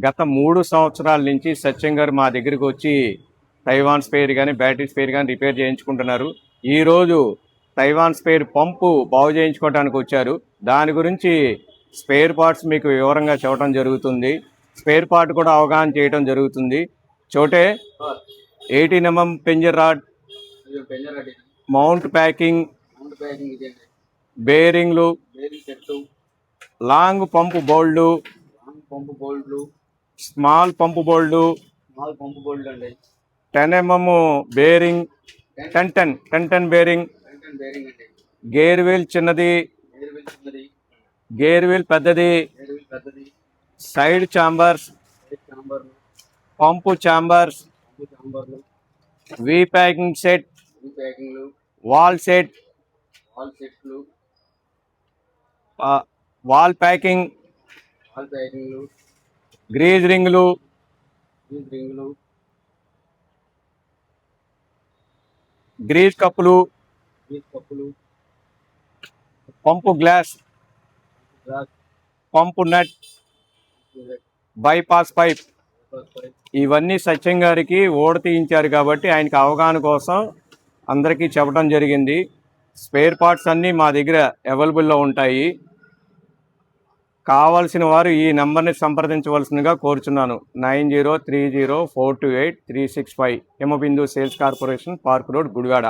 గత 3 సంవత్సరాల నుంచి సత్యం గారు మా దగ్గరికి వచ్చి తైవాన్ స్పేర్ కానీ బ్యాటరీ స్పేర్ కానీ రిపేర్ చేయించుకుంటున్నారు. ఈరోజు తైవాన్ స్పేర్ పంపు బాగు చేయించుకోవడానికి వచ్చారు. దాని గురించి స్పేర్ పార్ట్స్ మీకు వివరంగా చెప్పడం జరుగుతుంది. స్పేర్ పార్ట్ కూడా అవగాహన చేయడం జరుగుతుంది. చోటే 18mm పెంజర్ రాడ్, మౌంట్ ప్యాకింగ్, బేరింగ్లు, long pump bolt, small pump bolt, 10mm bearing, 10 bearing, gear wheel చిన్నది, గేర్ వీల్ పెద్దది, side chambers, pump chambers, V packing set, valve set, valve packing, grease రింగులు, గ్రీజ్ కప్పులు, pump glass, pump nut, bypass pipe, ఇవన్నీ సత్యం గారికి ఓడ తీయించారు కాబట్టి ఆయనకి అవగాహన కోసం అందరికీ చెప్పడం జరిగింది. స్పేర్ పార్ట్స్ అన్నీ మా దగ్గర అవైలబుల్లో ఉంటాయి. కావాల్సిన వారు ఈ నెంబర్ని సంప్రదించవలసిందిగా కోరుచున్నాను. 9030428365 Himabindu sales corporation, park road, Gudivada.